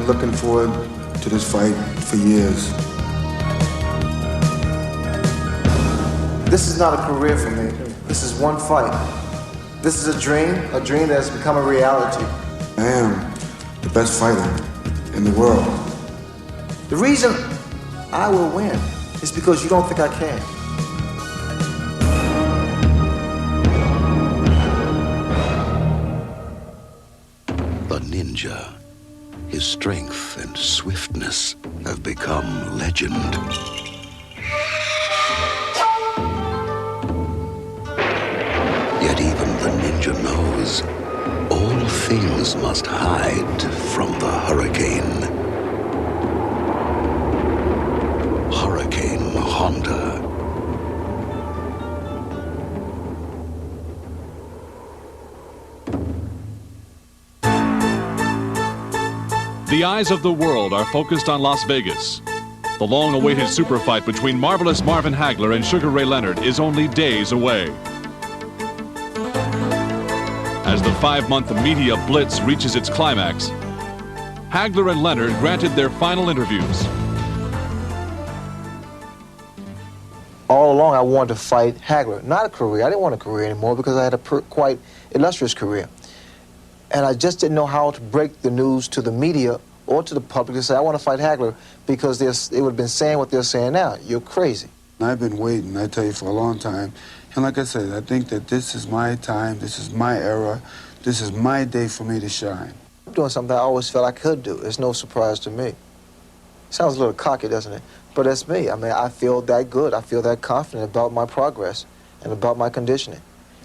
been looking forward to this fight for years. This is not a career for me. This is one fight. This is a dream that has become a reality. I am the best fighter in the world. The reason I will win is because you don't think I can. The ninja, his strength and swiftness have become legend. Yet even the ninja knows all things must hide from the hurricane. Hurricane Honda. The eyes of the world are focused on Las Vegas. The long-awaited super fight between Marvelous Marvin Hagler and Sugar Ray Leonard is only days away. As the 5-month media blitz reaches its climax, Hagler and Leonard granted their final interviews. All along, I wanted to fight Hagler. Not a career. I didn't want a career anymore because I had a quite illustrious career. And I just didn't know how to break the news to the media or to the public to say, I want to fight Hagler, because they would have been saying what they're saying now. You're crazy. I've been waiting, I tell you, for a long time. And like I said, I think that this is my time, this is my era, this is my day for me to shine. I'm doing something I always felt I could do. It's no surprise to me. Sounds a little cocky, doesn't it? But that's me. I mean, I feel that good. I feel that confident about my progress and about my conditioning.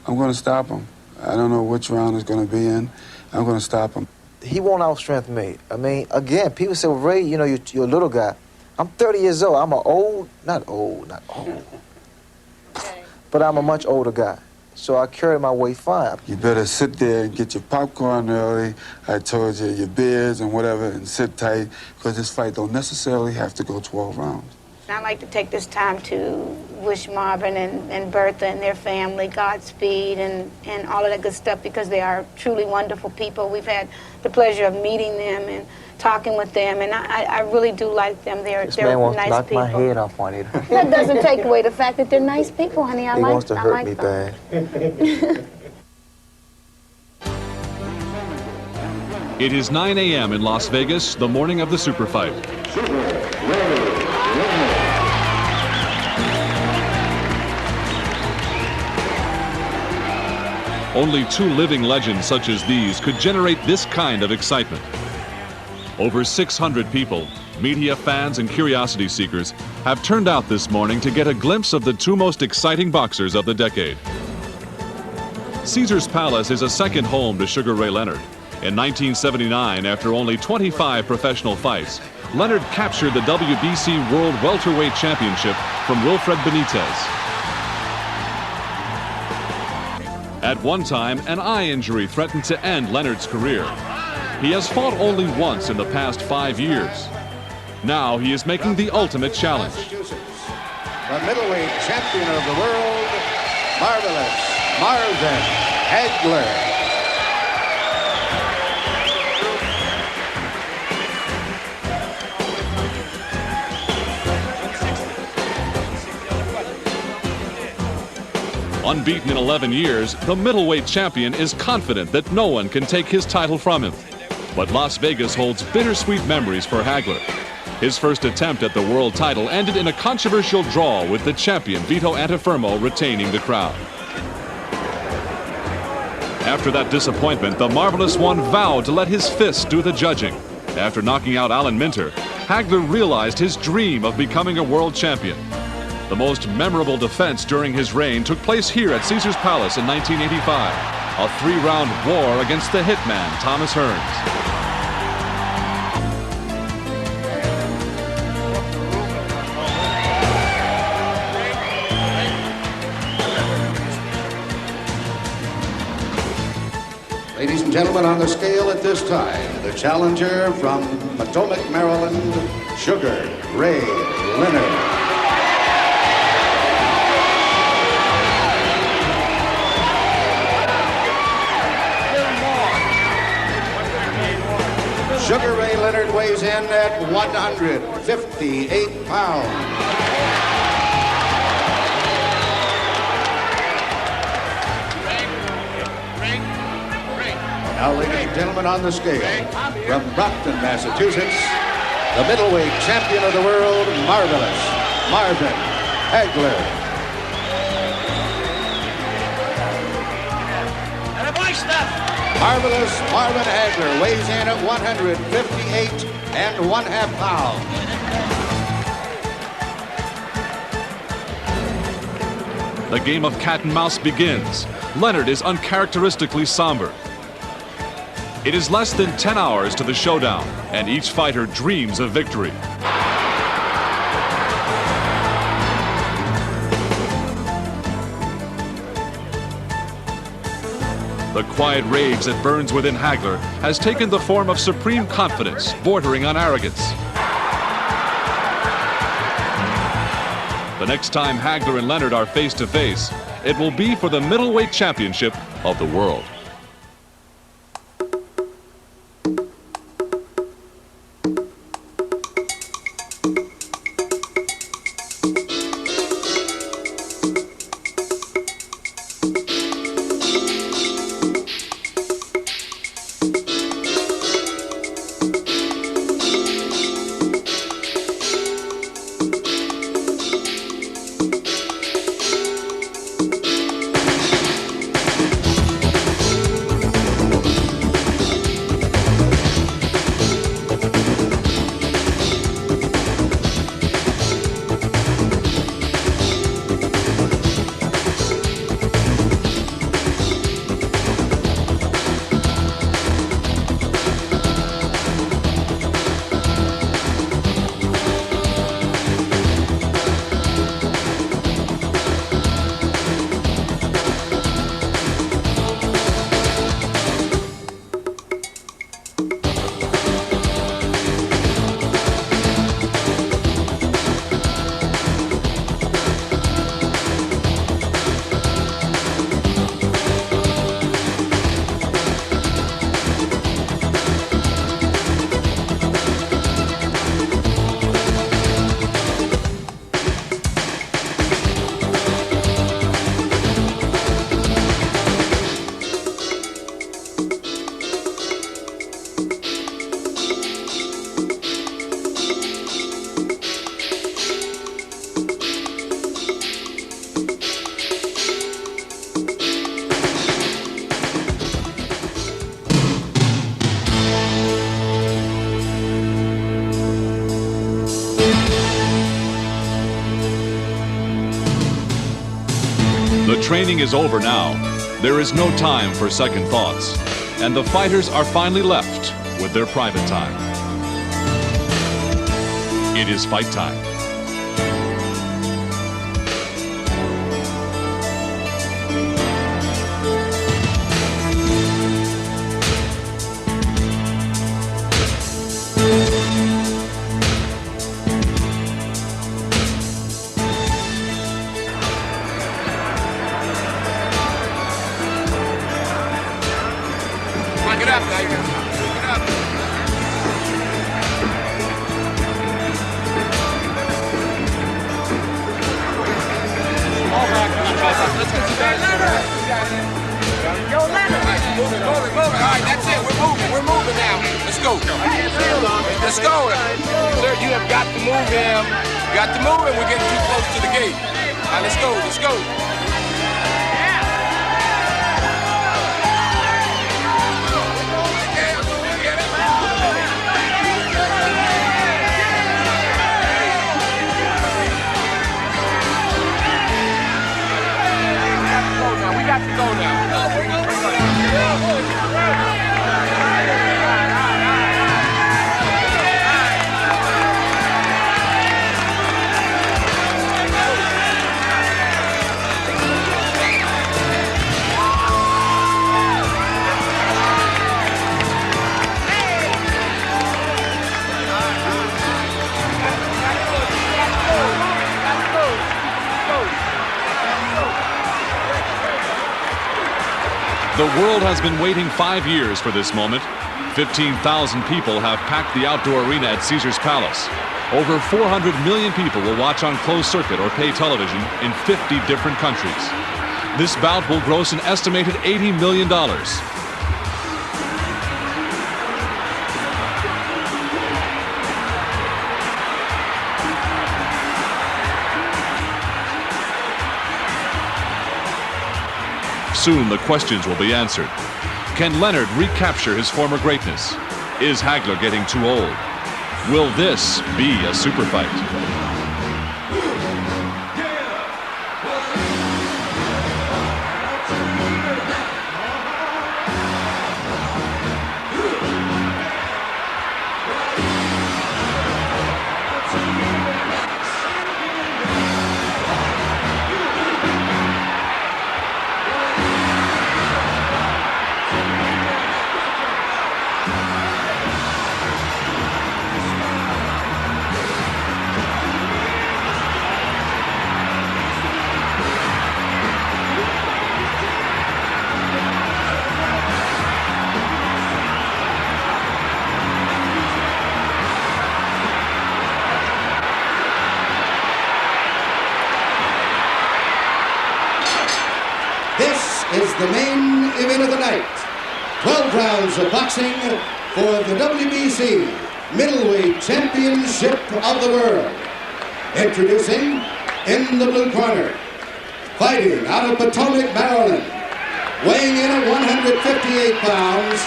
I'm going to stop him. I don't know which round it's going to be in. I'm going to stop him. He won't outstrength me. I mean, again, people say, well, Ray, you know, you're a little guy. I'm 30 years old. I'm not old, but I'm a much older guy. So I carry my weight fine. You better sit there and get your popcorn early. I told you, your beers and whatever, and sit tight, because this fight don't necessarily have to go 12 rounds. I'd like to take this time to wish Marvin and Bertha and their family Godspeed and all of that good stuff, because they are truly wonderful people. We've had the pleasure of meeting them and talking with them, and I really do like them. They're nice people. This man wants to knock my head off, Juanita. That doesn't take away the fact that they're nice people, honey. He wants to hurt me bad. It is 9 a.m. in Las Vegas, the morning of the super fight. Only two living legends such as these could generate this kind of excitement. Over 600 people, media fans and curiosity seekers, have turned out this morning to get a glimpse of the two most exciting boxers of the decade. Caesar's Palace is a second home to Sugar Ray Leonard. In 1979, after only 25 professional fights, Leonard captured the WBC World Welterweight Championship from Wilfred Benitez. At one time, an eye injury threatened to end Leonard's career. He has fought only once in the past 5 years. Now he is making the ultimate challenge. The middleweight champion of the world, Marvelous Marvin Hagler. Unbeaten in 11 years, the middleweight champion is confident that no one can take his title from him. But Las Vegas holds bittersweet memories for Hagler. His first attempt at the world title ended in a controversial draw, with the champion Vito Antuofermo retaining the crown. After that disappointment, the Marvelous One vowed to let his fists do the judging. After knocking out Alan Minter, Hagler realized his dream of becoming a world champion. The most memorable defense during his reign took place here at Caesar's Palace in 1985, a 3-round war against the hitman, Thomas Hearns. Ladies and gentlemen, on the scale at this time, the challenger from Potomac, Maryland, Sugar Ray Leonard. Sugar Ray Leonard weighs in at 158 pounds. Now, ladies and gentlemen, on the scale, from Brockton, Massachusetts, the middleweight champion of the world, Marvelous Marvin Hagler. Marvelous Marvin Hagler weighs in at 158 1/2 pounds. The game of cat and mouse begins. Leonard is uncharacteristically somber. It is less than 10 hours to the showdown, and each fighter dreams of victory. The quiet rage that burns within Hagler has taken the form of supreme confidence, bordering on arrogance. The next time Hagler and Leonard are face to face, it will be for the middleweight championship of the world. The training is over now. There is no time for second thoughts, and the fighters are finally left with their private time. It is fight time. Get up now, get up. Let's get some guys. Yo, Leonard. Moving. All right, that's it. We're moving now. Let's go. Let's go. Sir, you have got to move him. You got to move him. We're getting too close to the gate. All right, let's go. We got to go now. The world has been waiting 5 years for this moment. 15,000 people have packed the outdoor arena at Caesar's Palace. Over 400 million people will watch on closed circuit or pay television in 50 different countries. This bout will gross an estimated $80 million. Soon the questions will be answered. Can Leonard recapture his former greatness? Is Hagler getting too old? Will this be a super fight? Is the main event of the night. 12 rounds of boxing for the WBC Middleweight Championship of the World. Introducing, in the blue corner, fighting out of Potomac, Maryland, weighing in at 158 pounds,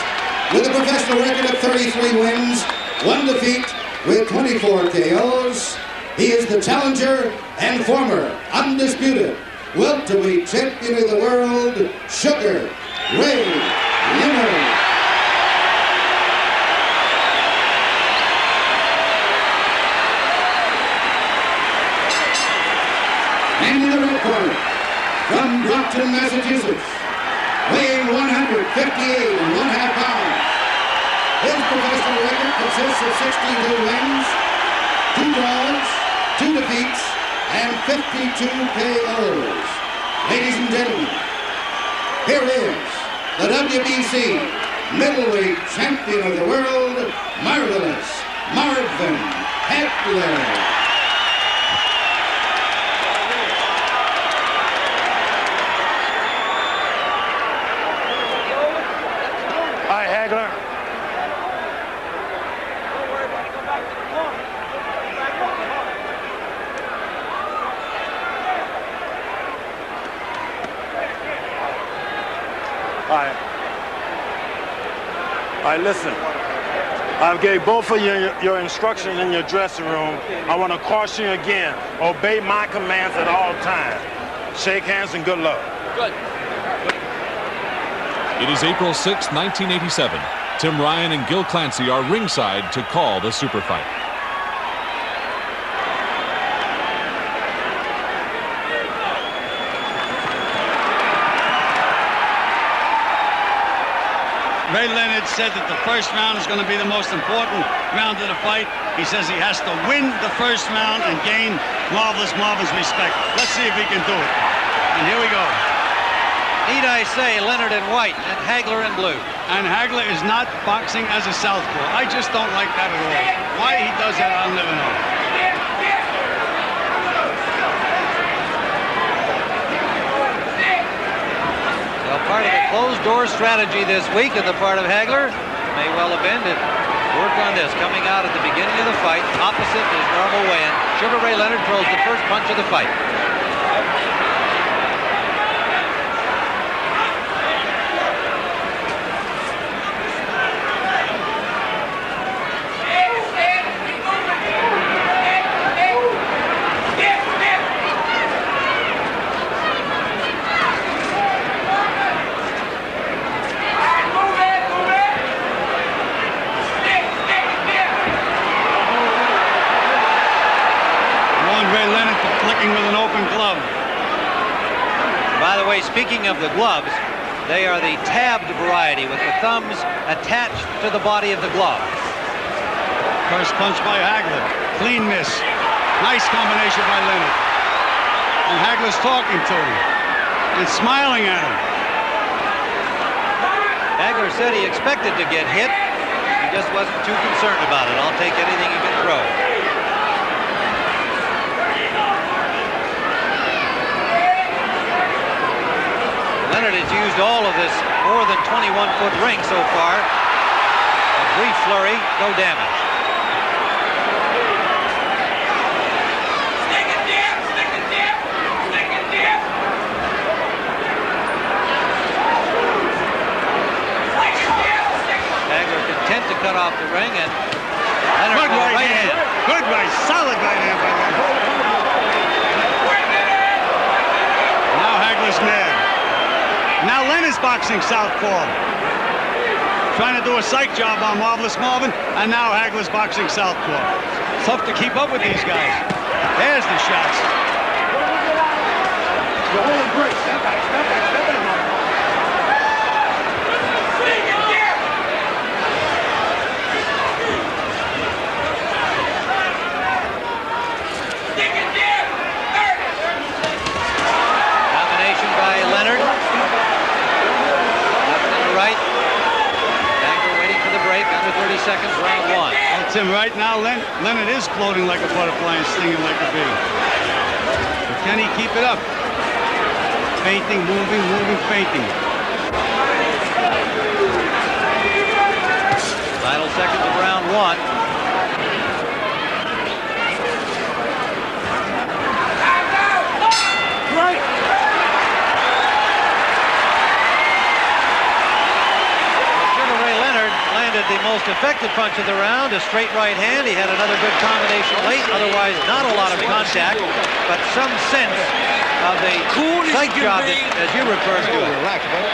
with a professional record of 33 wins, 1 defeat, with 24 KOs. He is the challenger and former undisputed welterweight champion of the world, Sugar Ray Leonard. And in the red corner, from Brockton, Massachusetts, weighing 158 and 1/2 pounds. His professional record consists of 62 wins, 2 draws, 2 defeats, and 52 KOs. Ladies and gentlemen, here is the WBC Middleweight Champion of the World, Marvelous Marvin Hagler. Hi, Hagler. All right, listen. I gave both of you your instructions in your dressing room. I want to caution you again. Obey my commands at all times. Shake hands and good luck. Good. It is April 6, 1987. Tim Ryan and Gil Clancy are ringside to call the super fight. Ray Leonard said that the first round is going to be the most important round of the fight. He says he has to win the first round and gain Marvelous Marvin's respect. Let's see if he can do it. And here we go. Need I say, Leonard in white and Hagler in blue. And Hagler is not boxing as a southpaw. I just don't like that at all. Why he does that, I'll never know. Well, part of the closed-door strategy this week on the part of Hagler may well have been to work on this. Coming out at the beginning of the fight, opposite his normal weigh-in, Sugar Ray Leonard throws the first punch of the fight. With an open glove. By the way, speaking of the gloves, they are the tabbed variety with the thumbs attached to the body of the glove. First punch by Hagler. Clean miss. Nice combination by Leonard. And Hagler's talking to him and smiling at him. Hagler said he expected to get hit. He just wasn't too concerned about it. I'll take anything he can throw. Leonard has used all of this more than 21-foot ring so far. A brief flurry, no damage. Hagler content to cut off the ring, and Leonard Good with a right hand. Good right, solid right hand by Leonard. Now Hagler's mad. Now Leonard's boxing southpaw. Trying to do a psych job on Marvelous Marvin, and now Hagler's boxing southpaw. Tough to keep up with these guys. There's the shots. You're holding great. Step back, step back, step back. Combination by Leonard. Left and the right. Hagler waiting for the break. Under 30 seconds, round one. Well, Tim, right now Leonard is floating like a butterfly and stinging like a bee. But can he keep it up? Feinting, moving, moving, feinting. Final seconds of round one. Right. Sugar Ray Leonard landed the most effective punch of the round, a straight right hand. He had another good combination late, otherwise not a lot of contact, but some sense of the psych job that, as you referred to it. Relax, brother.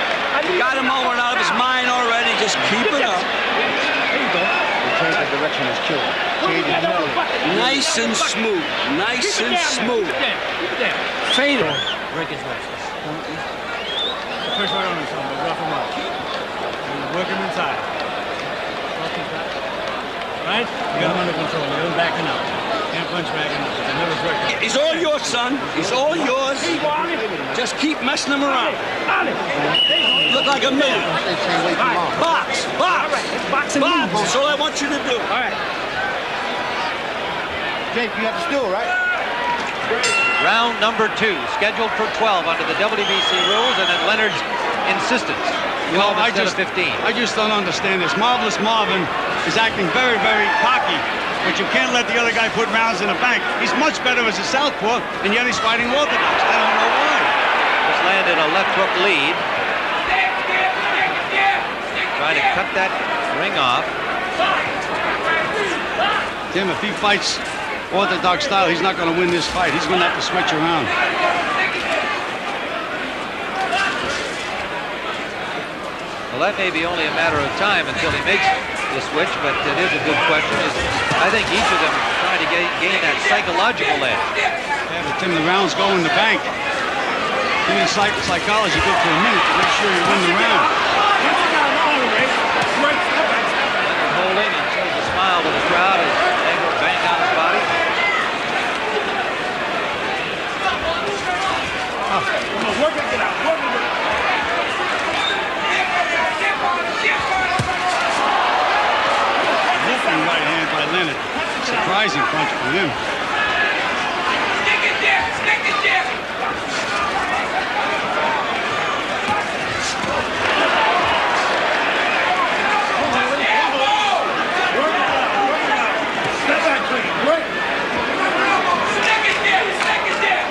You got him over and out of his mind already. Just keep it up. There you go. Change the direction of his kill. Nice and smooth. Nice and smooth. Fade him. Break his legs. Push right on him, son, but rough him up. And work him inside. Right? You got him under control. You're backing up. Can't punch backing up. It's never break. He's all yours, son. He's all yours. Just keep messing him around. Look like a million. Box, box, box. That's all I want you to do. All right. Jake, you have the stool, right? Round number two, scheduled for 12 under the WBC rules, and at Leonard's insistence. 12 instead of 15. I just don't understand this. Marvelous Marvin is acting very, very cocky, but you can't let the other guy put rounds in the bank. He's much better as a southpaw, and yet he's fighting orthodox. I don't know why. Just landed a left hook lead. Trying to cut that ring off. Tim, if he fights orthodox style, he's not going to win this fight. He's going to have to switch around. Well, that may be only a matter of time until he makes the switch, but it is a good question. I think each of them is trying to gain that psychological edge. Yeah, but Tim, the rounds go in the bank. Give me psychology good for a minute to make sure you win the round. Leonard holding and shows a smile to the crowd as Hagler banged on his body. Come on, work it out. Work it out. Lifting right hand by Leonard. Surprising punch for him. Stick it there. Stick it there. Step back, please. Work. Stick it there. Stick it there.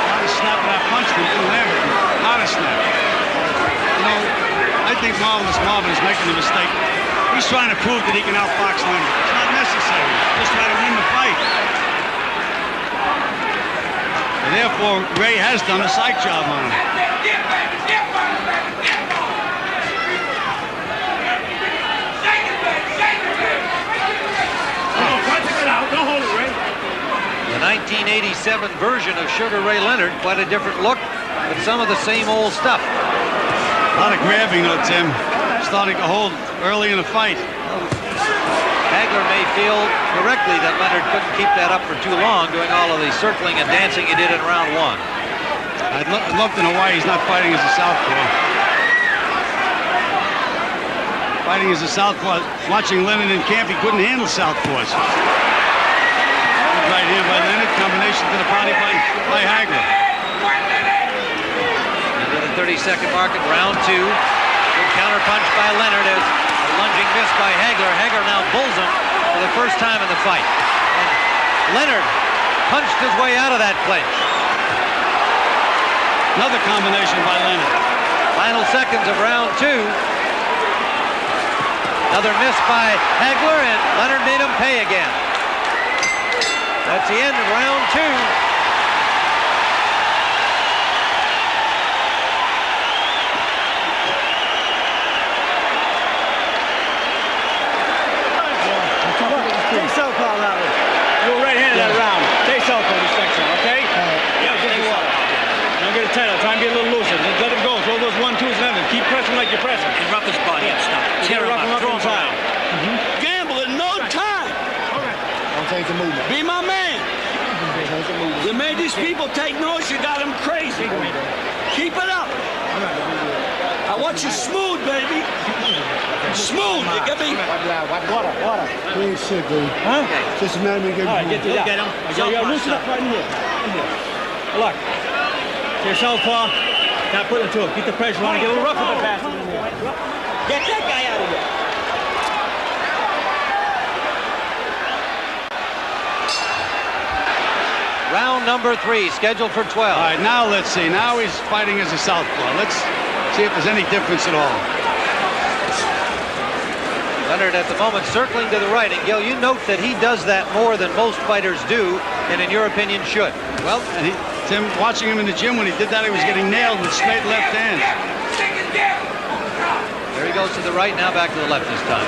How to snap that punch from Bill Lambert. How to snap. You know, I think Marvelous Marvin is making a mistake. He's trying to prove that he can outbox Leonard. It's not necessary. Just try to win the fight. And therefore, Ray has done a psych job on him. Don't hold it, Ray. The 1987 version of Sugar Ray Leonard, quite a different look, but some of the same old stuff. A lot of grabbing, though, Tim. Starting to hold early in the fight. Hagler may feel correctly that Leonard couldn't keep that up for too long, doing all of the circling and dancing he did in round one. I'd love to know why he's not fighting as a southpaw. Fighting as a southpaw, watching Leonard in camp, he couldn't handle southpaws. Good right hand by Leonard, combination to the body by Hagler. Into the 30-second mark at round 2. Good counter punch by Leonard as a lunging miss by Hagler. Hagler now bulls him for the first time in the fight. And Leonard punched his way out of that clinch. Another combination by Leonard. Final seconds of round 2. Another miss by Hagler, and Leonard made him pay again. That's the end of round 2. Take southpaw that one. You're right-handed that round. Take southpaw this next one, okay? Yeah, get the water. Don't get it tight. I'll try and be a little looser. Just let him go. Throw those 1-2s and then keep pressing like you're pressing. And rough his body up, stop. You gotta rough him up inside. Gamble in no time. Don't take the movement. Be my man. You made these people take notes. You got them crazy. Keep it up. I want you smooth, baby. Smooth. You get me? Water. You ain't sick, dude. Huh? Just a man to get All right, get to that. Get him. So you gotta loosen up right in here. Look. To your southpaw. Now put it to it. Get the pressure on. Get a little rough with the bastard in there. Get that guy out of here. Round number 3, scheduled for 12. All right, now let's see. Now he's fighting as a southpaw. Let's see if there's any difference at all. Leonard at the moment circling to the right, and Gil, you note that he does that more than most fighters do, and in your opinion should. Well, and Tim, watching him in the gym when he did that, he was getting nailed with straight left hands. There he goes to the right, now back to the left this time.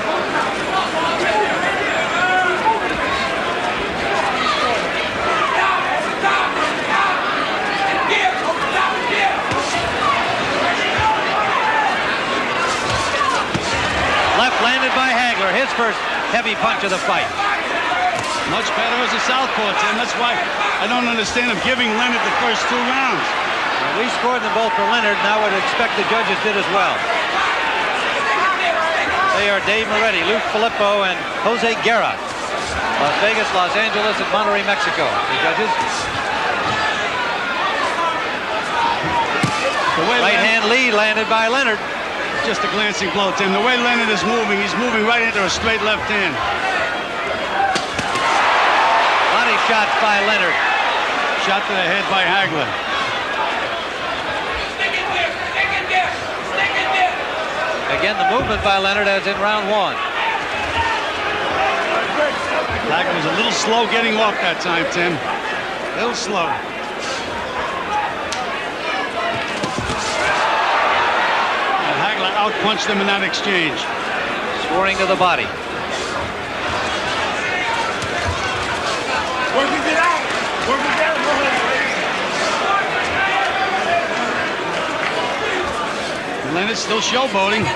Left landed by Hagler, his first heavy punch of the fight. Much better as a southpaw, Tim. That's why I don't understand him giving Leonard the first 2 rounds. Well, we scored them both for Leonard, and I would expect the judges did as well. They are Dave Moretti, Luke Filippo, and Jose Guerra. Las Vegas, Los Angeles, and Monterrey, Mexico. The judges. Right hand lead landed by Leonard. Just a glancing blow, Tim. The way Leonard is moving, he's moving right into a straight left hand. Body shots by Leonard. Shot to the head by Hagler. Again, the movement by Leonard as in round 1. Hagler was a little slow getting off that time, Tim. A little slow. Outpunched him in that exchange. Scoring to the body. Working it out. Working it out. Leonard's still showboating. Come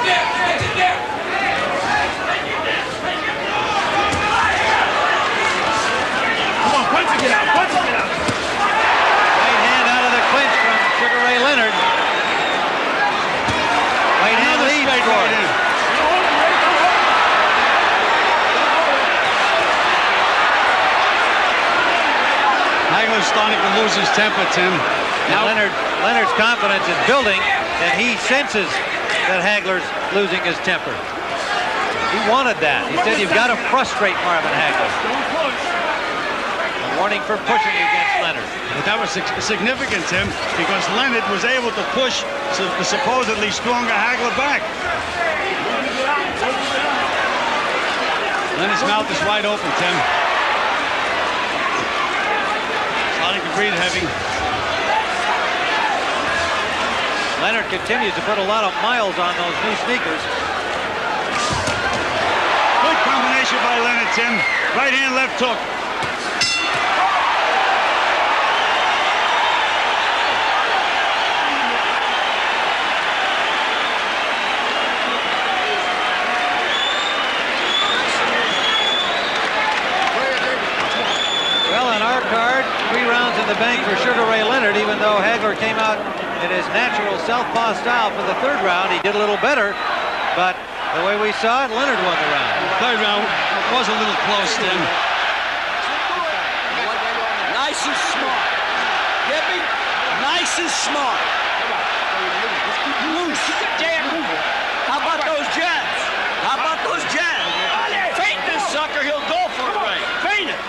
on, punch it out. Punch it out. Right hand out of the clinch from Sugar Ray Leonard. Right hand lead score. Hagler's starting to lose his temper, Tim. Now Leonard's confidence is building, and he senses that Hagler's losing his temper. He wanted that. He said, you've got to frustrate Marvin Hagler. A warning for pushing against Leonard. But that was significant, Tim, because Leonard was able to push the supposedly stronger Hagler back. Leonard's mouth is wide open, Tim. Starting to breathe heavy. Leonard continues to put a lot of miles on those new sneakers. Good combination by Leonard, Tim. Right hand, left hook. Well, on our card, 3 rounds in the bank for Sugar Ray Leonard, even though Hagler came out in his natural southpaw style for the third round. He did a little better, but the way we saw it, Leonard won the round. Third round was a little close then. Nice and smart. Get me? Nice and smart. Loose. Damn. How about those jabs? How about those jabs? Feint this sucker, he'll go for it, Ray. Feint it.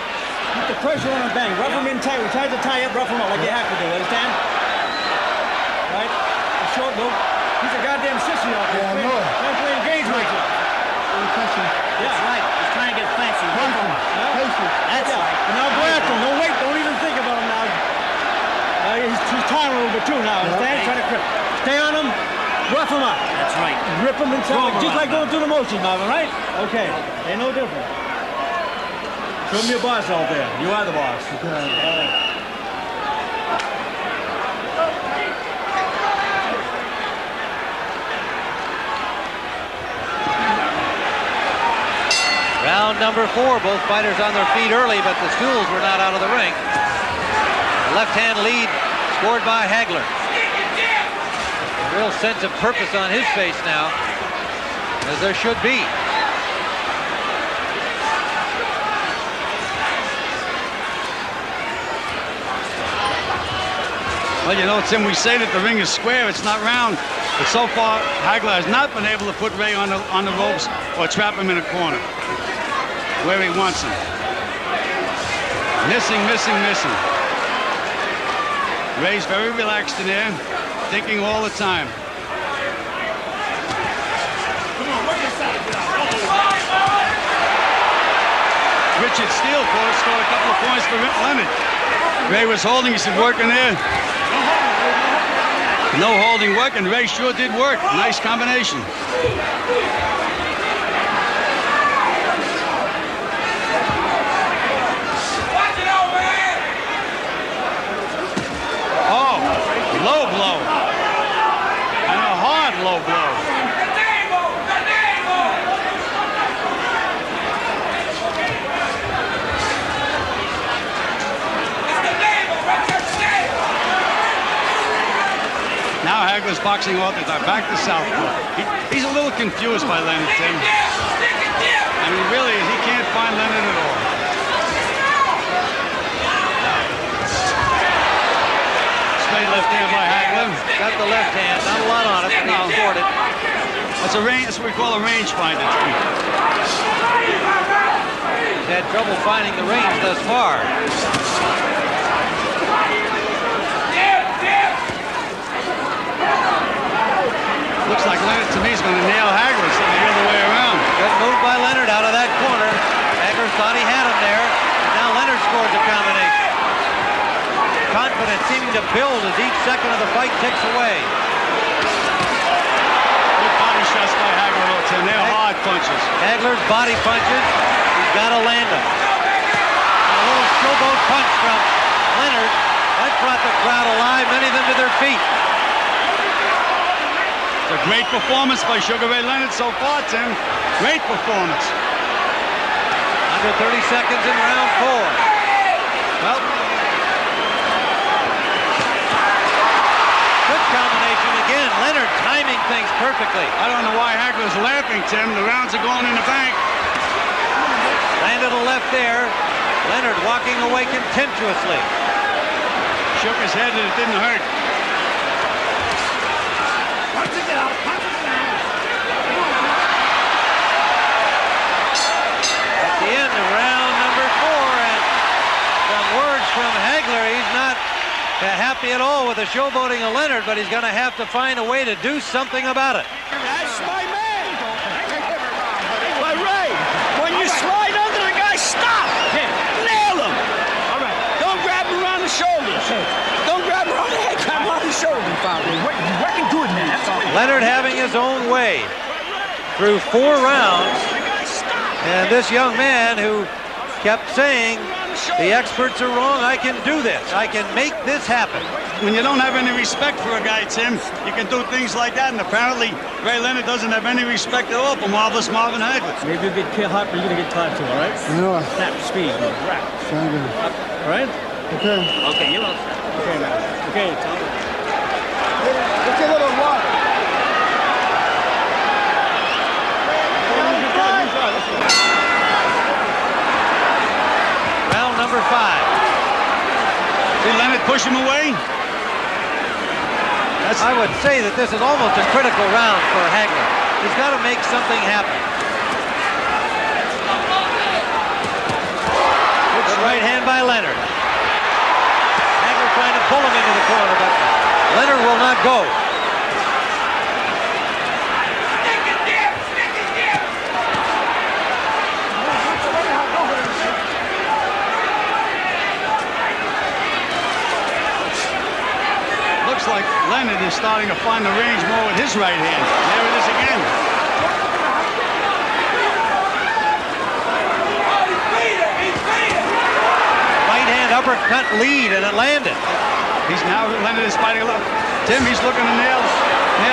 Keep the pressure on him, bang. Rough him in tight. We tried to tie up, rough him up like you have to do. Understand? Right? A short loop. He's a goddamn sissy out there. Yeah, I know it. Trying to play engagement. Yeah, right. He's trying to get fancy. Rough him up. That's right. And now go after him. No, wait. Don't even think about him now. He's tiring a little bit too now. Understand? Trying to grip. Stay on him. Rough him up. That's right. Rip him inside. Just like going through the motions, Marvin, right? Okay. Ain't no different. Show him your boss out there. You are the boss. Okay. Round number 4, both fighters on their feet early, but the stools were not out of the ring. Left-hand lead scored by Hagler. A real sense of purpose on his face now, as there should be. Well, you know, Tim, we say that the ring is square, it's not round. But so far, Hagler has not been able to put Ray on the ropes or trap him in a corner where he wants him. Missing, missing, missing. Ray's very relaxed in there, thinking all the time. Richard Steele scored a couple of points for Leonard. Ray was holding, he said, working there. No holding work, and Ray sure did work. Nice combination. Oh, low blow. And a hard low blow. Now Hagler's boxing off the back to southpaw. He's a little confused by Leonard, Tim. I mean, really, he can't find Leonard at all. Straight left hand by Hagler. Got the left hand, not a lot on it, but he scored it. That's a range. That's what we call a range finder. He's had trouble finding the range thus far. Looks like Leonard to me is going to nail Hagler, so the other way around. Good move by Leonard out of that corner. Hagler thought he had him there. Now Leonard scores a combination. Confidence seeming to build as each second of the fight ticks away. Good body shots by Hagler, Tim. They're hard punches. Hagler's body punches. He's got to land them. And a little showboat punch from Leonard. That brought the crowd alive, many of them to their feet. It's a great performance by Sugar Ray Leonard so far, Tim. Great performance. Under 30 seconds in round 4. Well, good combination again. Leonard timing things perfectly. I don't know why Hagler's laughing, Tim. The rounds are going in the bank. Landed a left there. Leonard walking away contemptuously. Shook his head and it didn't hurt. At the end of round number 4, and some words from Hagler. He's not happy at all with the showboating of Leonard, but he's going to have to find a way to do something about it. That's my man. But Ray, when you slide under the guy, stop. Nail him. All right. Don't grab him around the shoulders. Don't grab him around the head. Grab him around the shoulders, Father. You're working good, man. That's all. Leonard having his own way through 4 rounds. And this young man who kept saying, the experts are wrong, I can do this. I can make this happen. When you don't have any respect for a guy, Tim, you can do things like that, and apparently Ray Leonard doesn't have any respect at all for Marvelous Marvin Hagler. Maybe you'll get hit hot, but you're going to get tired too, all right? No. Snap, speed, rap. Thank you. All right? Okay. Okay, you're all set. Okay, man. Okay, Tom. Let's get a little water. Round number 5. See Leonard push him away? I would say that this is almost a critical round for Hagler. He's got to make something happen. Good right hand by Leonard. Hagler trying to pull him into the corner, but Leonard will not go. Looks like Leonard is starting to find the range more with his right hand. There it is again. Right hand uppercut lead, and it landed. Leonard is fighting a lot. Tim, he's looking to nail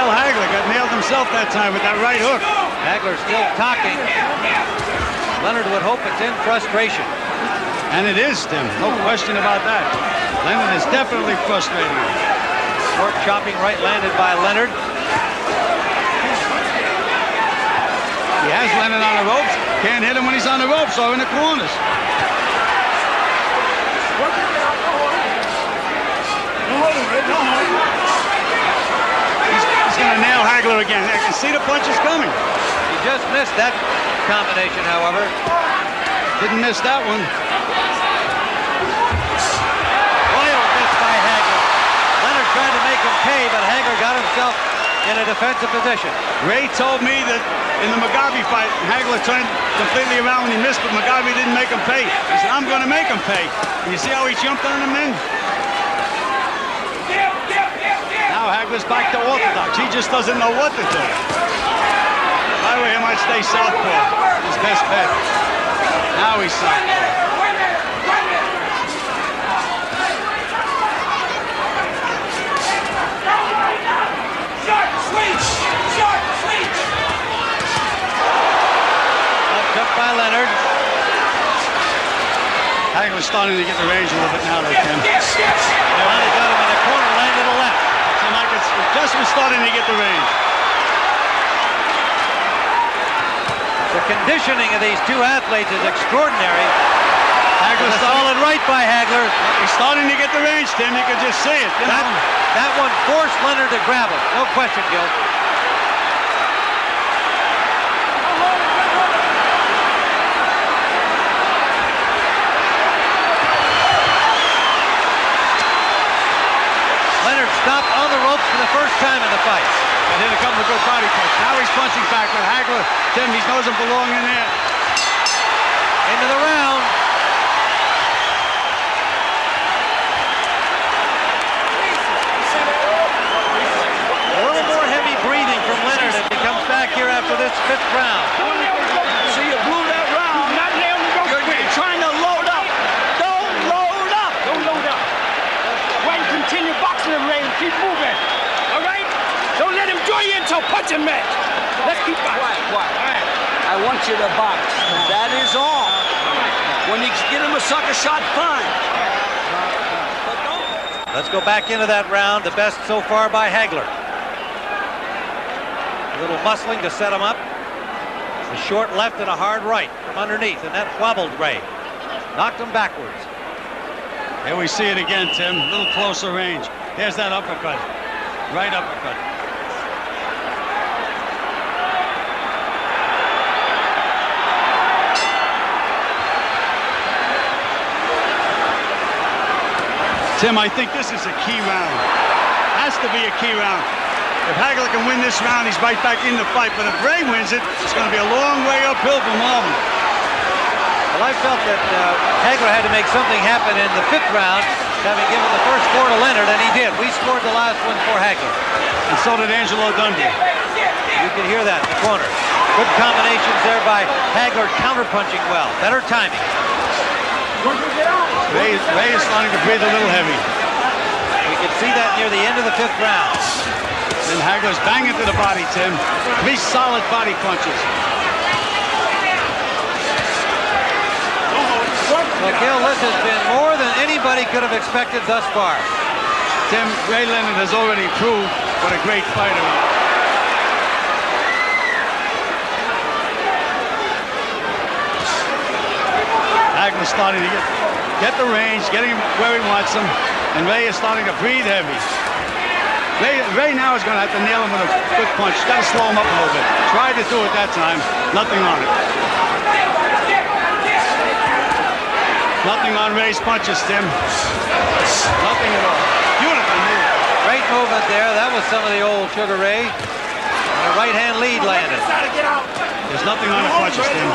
Hagler. Got nailed himself that time with that right hook. Hagler still talking. Leonard would hope it's in frustration. And it is, Tim. No question about that. Leonard is definitely frustrated. Short chopping right landed by Leonard. He has Leonard on the ropes. Can't hit him when he's on the ropes or in the corners. He's going to nail Hagler again. I can see the punches coming. He just missed that combination, however. Didn't miss that one. Royal miss by Hagler. Leonard tried to make him pay, but Hagler got himself in a defensive position. Ray told me that in the Mugabe fight, Hagler turned completely around when he missed, but Mugabe didn't make him pay. He said, I'm going to make him pay. And you see how he jumped on him then? Now Hagler's back to orthodox. He just doesn't know what to do. By the way, he might stay southpaw. His best bet. Now he's southpaw. Took by Leonard. Hagler's starting to get the range a little bit now, though, Tim. Finally got him in the corner, landed a left. Seemed like it's just was starting to get the range. The conditioning of these two athletes is extraordinary. Hagler solid right by Hagler. He's starting to get the range, Tim. You can just see it. That one forced Leonard to grab him. No question, Gil. Stopped on the ropes for the first time in the fight. And hit a couple of good body punches. Now he's punching back with Hagler. Tim, he doesn't belong in there. Into the round. A little more heavy breathing from Leonard as he comes back here after this 5th round. So you blew that round. Not nailing the rope. You're trying to load up. Don't load up. Don't load up. Why don't you continue boxing the ring? Keep moving. All right? Don't let him draw you into a punching match. Let's keep boxing. Quiet. I want you to box. That is all. When you get him a sucker shot, fine. But don't. Let's go back into that round. The best so far by Hagler. A little muscling to set him up. A short left and a hard right from underneath, and that wobbled Ray. Knocked him backwards. Here we see it again, Tim. A little closer range. There's that uppercut. Right uppercut. Tim, I think this is a key round. Has to be a key round. If Hagler can win this round, he's right back in the fight. But if Ray wins it, it's going to be a long way uphill for Marvin. Well, I felt that Hagler had to make something happen in the 5th round, having given the first 4 to Leonard, and he did. We scored the last one for Hagler. And so did Angelo Dundee. You can hear that in the corner. Good combinations there by Hagler, counterpunching well. Better timing. Ray is starting to breathe a little heavy. We can see that near the end of the 5th round. And Hagler's banging to the body, Tim. 3 solid body punches. Well, Gil, this has been more than anybody could have expected thus far. Tim, Ray Leonard has already proved what a great fighter he is. Hagler's starting to get the range, getting him where he wants him, and Ray is starting to breathe heavy. Ray now is going to have to nail him with a good punch. Got to slow him up a little bit. Tried to do it that time. Nothing on it. Nothing on Ray's punches, Tim. Nothing at all. Beautiful move. Great movement there. That was some of the old Sugar Ray. And a right-hand lead landed. There's nothing on the punches, Tim.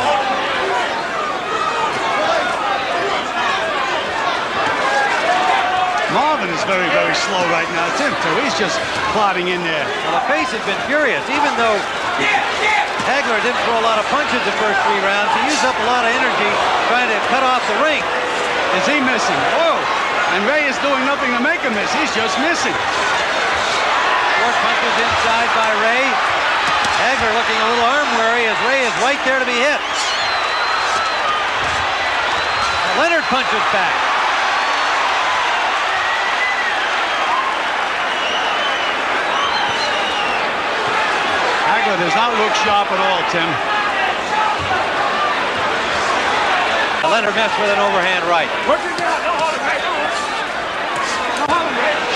Marvin is very, very slow right now. Tim, too. He's just plodding in there. Well, the pace has been furious. Even though Hagler didn't throw a lot of punches the first 3 rounds, he used up a lot of energy trying to cut off the ring. Is he missing? Oh! And Ray is doing nothing to make him miss. He's just missing. 4 punches inside by Ray. Hagler looking a little arm weary as Ray is right there to be hit. Leonard punches back. Hagler does not look sharp at all, Tim. Leonard missed with an overhand right.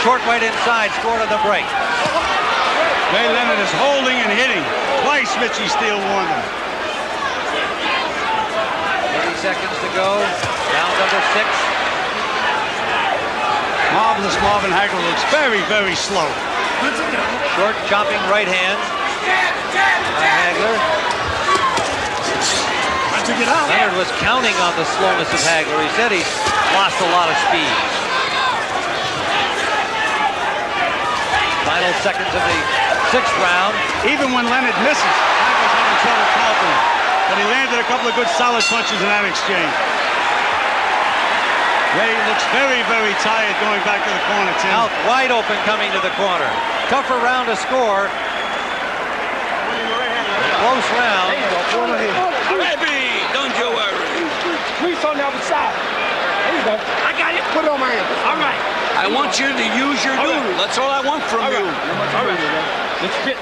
Short right inside, scored on the break. Ray Leonard is holding and hitting. Twice Richie Steele warned him. 30 seconds to go. Round number 6. Marvelous Marvin Hagler looks very, very slow. Short chopping right hand by Hagler. Leonard was counting on the slowness of Hagler. He said he's lost a lot of speed. Final seconds of the 6th round. Even when Leonard misses, Hagler's having trouble countering. But he landed a couple of good solid punches in that exchange. Ray looks very, very tired going back to the corner, Tim. Mouth wide open coming to the corner. Tougher round to score. Close round. Baby, don't you worry. Reach on the other side. There you go. I got it. Put it on my hand. All right. I want you to use your noodle. That's all I want from you. All right. Let's fit,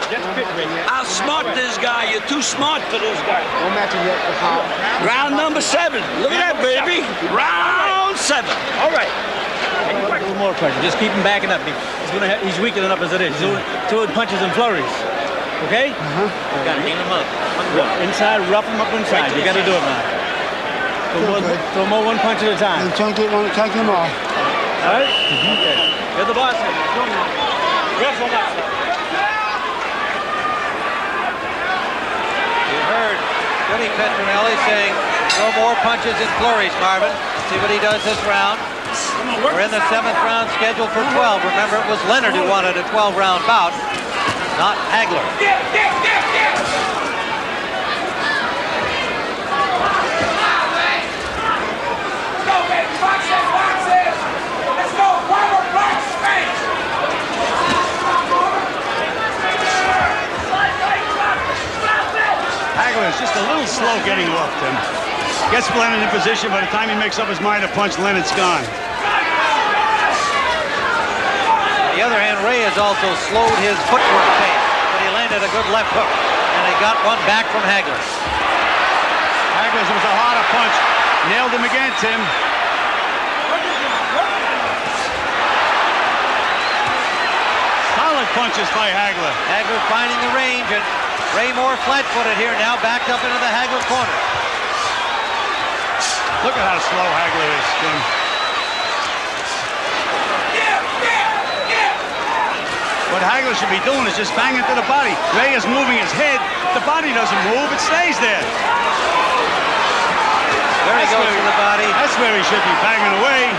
Ray. Outsmart this guy. You're too smart for this guy. Don't match him yet. Round number 7. Look at that, baby. Round 7. All right. A little more pressure. Just keep him backing up. He's weakening up as it is. He's throwing punches and flurries. Okay? You got to game him up. Inside, rough him up inside. You got to do it now. Throw more one punch at a time. And chunk him off. All right? Okay. You're the boss here. Ref on that side. You heard Billy Petronelli saying, throw more punches and flurries, Marvin. See what he does this round. We're in the 7th round scheduled for 12. Remember, it was Leonard who wanted a 12-round bout, not Hagler. Hagler is just a little slow getting off, Tim. Gets Leonard in position. By the time he makes up his mind to punch, Leonard's gone. On the other hand, Ray has also slowed his footwork pace, but he landed a good left hook, and he got one back from Hagler. Hagler's was a harder punch. Nailed him again, Tim. Solid punches by Hagler. Hagler finding the range, and Ray more flat-footed here, now backed up into the Hagler corner. Look at how slow Hagler is, Tim. What Hagler should be doing is just banging to the body. Ray is moving his head. If the body doesn't move, it stays there. There he goes to the body. That's where he should be banging away.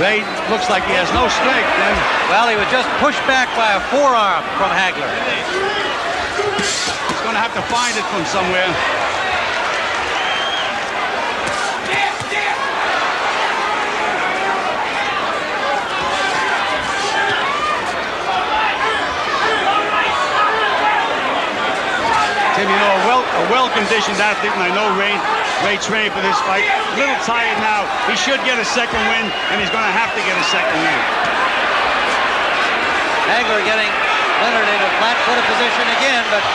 Ray looks like he has no strength, then. Well, he was just pushed back by a forearm from Hagler. He's going to have to find it from somewhere. Tim, you know, well-conditioned athlete, and I know Ray trained for this fight. A little tired now. He should get a second win, and he's going to have to get a second win. Hagler getting Leonard in a flat-footed position again, but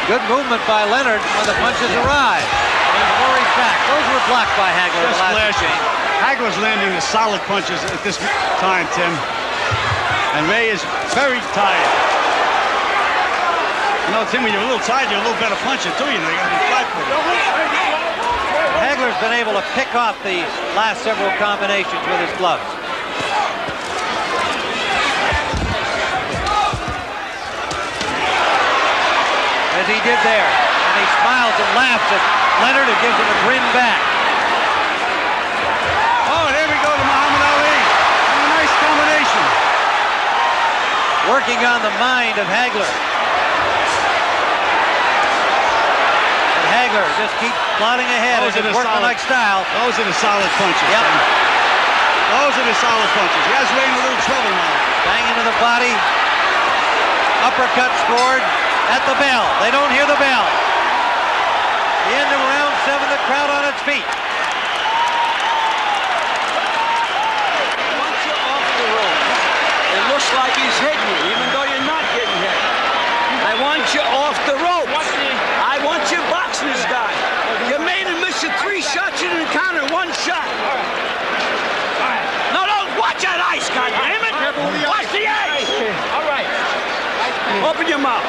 good movement by Leonard when the punches arrive. He's worried back. Those were blocked by Hagler. Just flashing. Hagler's landing the solid punches at this time, Tim. And Ray is very tired. You know, Tim, when you're a little tired, you're a little better puncher, too. You know, you got to be flat-footed. Hagler's been able to pick off the last several combinations with his gloves. As he did there. And he smiles and laughs at Leonard, who gives him a grin back. Oh, there we go to Muhammad Ali. A nice combination. Working on the mind of Hagler. And Hagler just keeps plodding ahead in his workmanlike style. Those are the solid punches. Yep. Those are the solid punches. He has Ray in a little trouble now. Bang into the body. Uppercut scored at the bell. They don't hear the bell. The end of round 7, the crowd on its feet. Once you're off the rope, it looks like he's hitting you, even though you're not getting hit. I want you off the rope. I want you boxing this guy. You made him miss your 3 shots. You didn't counter 1 shot. No, watch that ice, goddammit. Watch the ice. All right. Open your mouth.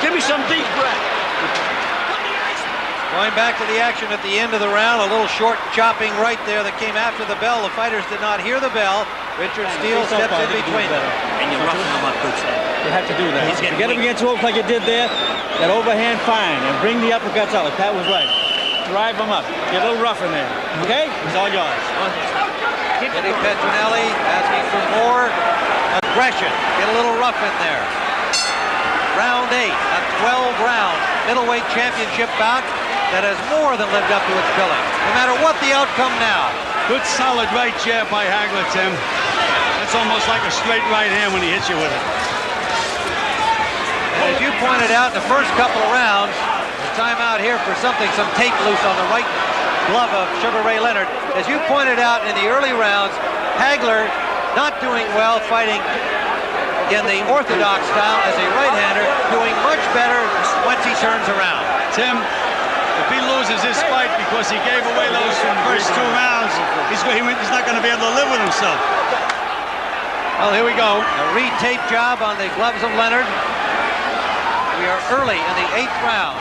Give me some deep breath. Going back to the action at the end of the round, a little short chopping right there that came after the bell. The fighters did not hear the bell. Richard Steele steps in between them. And you're roughing him up good, sir. You have to do that. Get him against ropes like you did there. That overhand fine, and bring the uppercuts out. That was right. Drive him up. Get a little rough in there. Okay? It's all yours. Eddie Petronelli asking for more aggression. Get a little rough in there. Round 8, a 12-round middleweight championship bout that has more than lived up to its billing, no matter what the outcome now. Good solid right jab by Hagler, Tim. That's almost like a straight right hand when he hits you with it. And as you pointed out in the first couple of rounds, the timeout here for some tape loose on the right glove of Sugar Ray Leonard. As you pointed out in the early rounds, Hagler not doing well fighting in the orthodox style as a right-hander, doing much better once he turns around. Tim, if he loses this fight because he gave away those first 2 rounds, he's not going to be able to live with himself. Well, here we go. A re-tape job on the gloves of Leonard. We are early in the 8th round.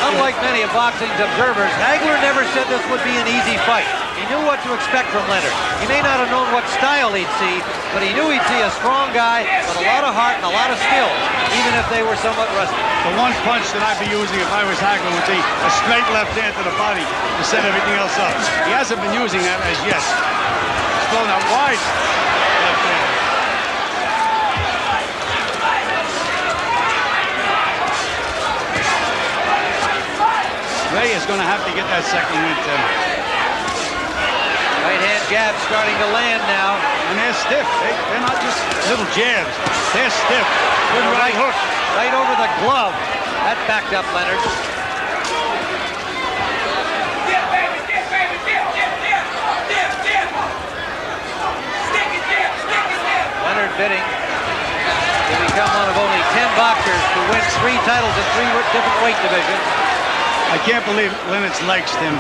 Unlike many of boxing's observers, Hagler never said this would be an easy fight. He knew what to expect from Leonard. He may not have known what style he'd see, but he knew he'd see a strong guy with a lot of heart and a lot of skill, even if they were somewhat rusty. The one punch that I'd be using if I was Hagler would be a straight left hand to the body to set everything else up. He hasn't been using that as yet. He's throwing out wide left hand. Ray is going to have to get that second win, Tim. Right hand jab starting to land now. And they're stiff. They're not just little jabs. They're stiff. Good right hook. Right over the glove. That backed up Leonard. Leonard bidding to become one of only 10 boxers to win 3 titles in 3 different weight divisions. I can't believe Leonard's legs, Tim.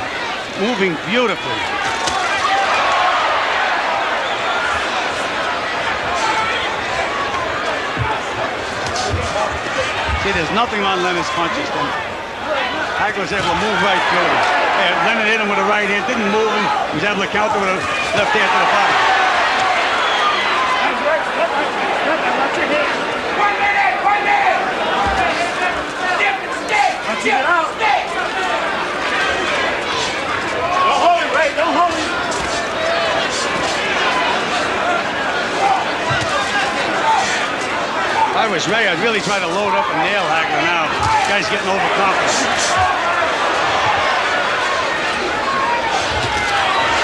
Moving beautifully. See, there's nothing on Leonard's punches, Tim. Hagler's able to move right through them. Leonard hit him with a right hand, didn't move him. He was able to counter with a left hand to the body. Get out! Don't hold it, Ray. Don't hold it. If I was Ray, I'd really try to load up and nail Hagler now. This guy's getting overconfident.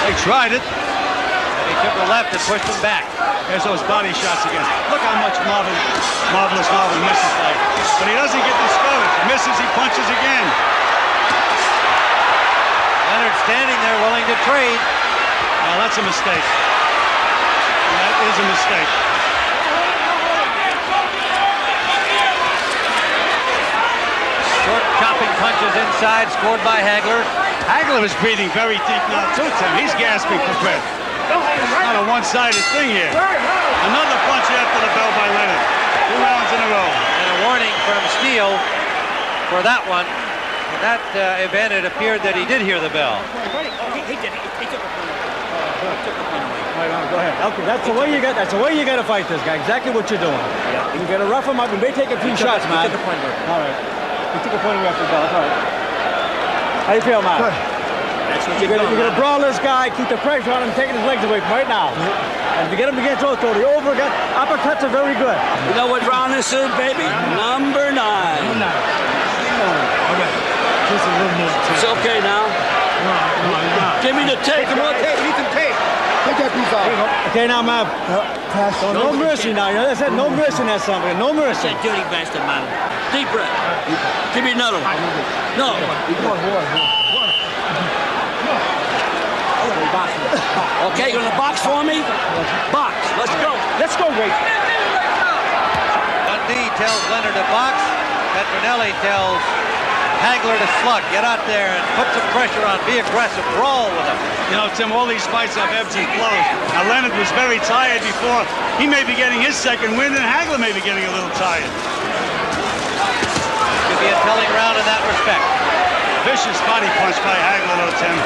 He tried it. And he took a left and pushed him back. There's those body shots again. Look how much Marvelous Marvin misses like. But he doesn't get discouraged. He misses, he punches again. Leonard standing there willing to trade. Now that's a mistake. That is a mistake. Short chopping punches inside, scored by Hagler. Hagler is breathing very deep now too, Tim. He's gasping for breath. Not a one-sided thing here. Another punch after the bell by Leonard. 2 rounds in a row. And a warning from Steele for that one. In that event, it appeared that he did hear the bell. He did. He took a point. Go ahead. Okay, that's the way you got. That's the way you got to fight this guy. Exactly what you're doing. Yeah. You got to rough him up. You may take a few shots, man. He took a point away. All right. He took a point away after the bell. All right. How you feel, man? Good. That's what you're gonna brawl this guy, keep the pressure on him, taking his legs away from right now. And if you get him to get throw, the overcut, uppercuts are very good. You know what round this is, baby? Number 9. It's okay now. Give me the tape. Come on, tape. Need some tape. Take that piece off. Okay, now, man. No mercy now. You know, that's it. No mercy in that something. No mercy. That dirty bastard, man. Deep breath. Give me another one. No. Okay, you're gonna box for me? Box. Let's go. Let's go, Ray. Dundee tells Leonard to box. Petronelli tells Hagler to slug. Get out there and put some pressure on. Be aggressive. Brawl with him. You know, Tim, all these fights have ebbs and flows. Now, Leonard was very tired before. He may be getting his second win, and Hagler may be getting a little tired. Could be a telling round in that respect. Vicious body punch by Hagler, though, Tim.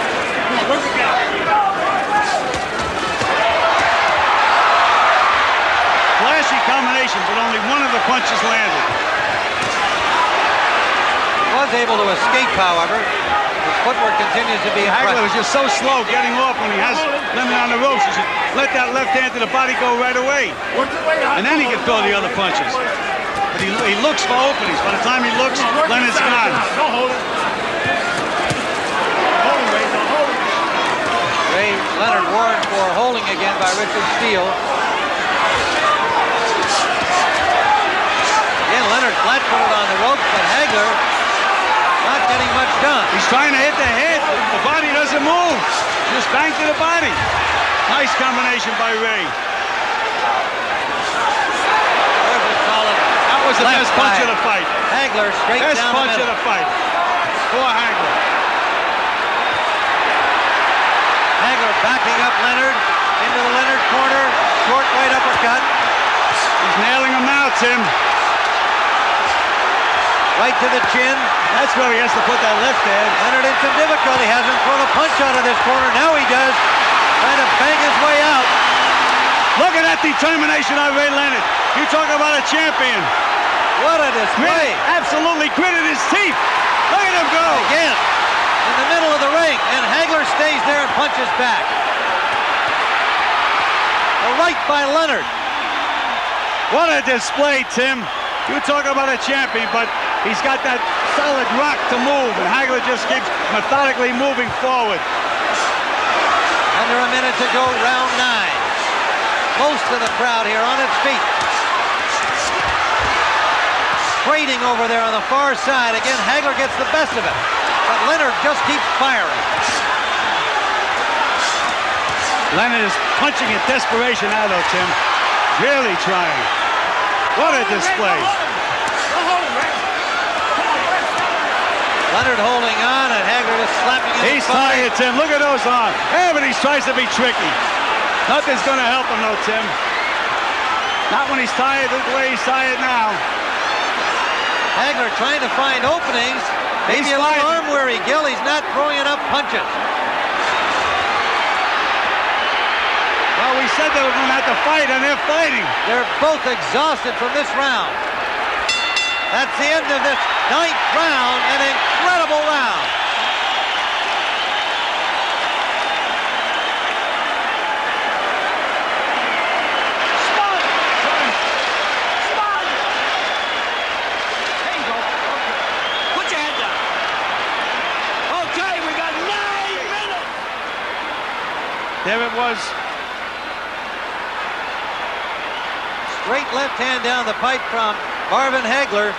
Flashy combination, but only one of the punches landed. He was able to escape, however. His footwork continues to be impressive. Hagler was just so slow getting off when he has Leonard on the ropes. He should let that left hand to the body go right away. And then he can throw the other punches. But he looks for openings. By the time he looks, Leonard's gone. Don't hold it. Leonard warned for holding again by Richard Steele. Again, Leonard flat-footed on the ropes, but Hagler not getting much done. He's trying to hit the head. The body doesn't move. Just bang to the body. Nice combination by Ray. There's a solid. That was the best punch of the fight. Hagler straight best down the punch middle. of the fight. For Hagler. Hagler backing up Leonard into the Leonard corner. Short right uppercut. He's nailing him now, Tim. Right to the chin. That's where he has to put that left hand. Leonard in some difficulty. Hasn't thrown a punch out of this corner. Now he does. Trying to bang his way out. Look at that determination on Ray Leonard. You talk about a champion. What a display. Absolutely gritted his teeth. Look at him go. Again. In the middle of the ring, and Hagler stays there and punches back. A right by Leonard. What a display, Tim. You talk about a champion, but he's got that solid rock to move, and Hagler just keeps methodically moving forward. Under a minute to go, round 9. Most of the crowd here on its feet. Trading over there on the far side. Again, Hagler gets the best of it. But Leonard just keeps firing. Leonard is punching in desperation now, though, Tim. Really trying. What a display. Leonard holding on, and Hagler just slapping his He's tired, Tim. Look at those arms. Yeah, but he tries to be tricky. Nothing's going to help him, though, Tim. Not when he's tired the way he's tired now. Hagler trying to find openings. Maybe a little arm weary, Gil. He's not throwing enough punches. Well, we said they were going to have to fight, and they're fighting. They're both exhausted from this round. That's the end of this 9th round, an incredible round. There it was. Straight left hand down the pipe from Marvin Hagler.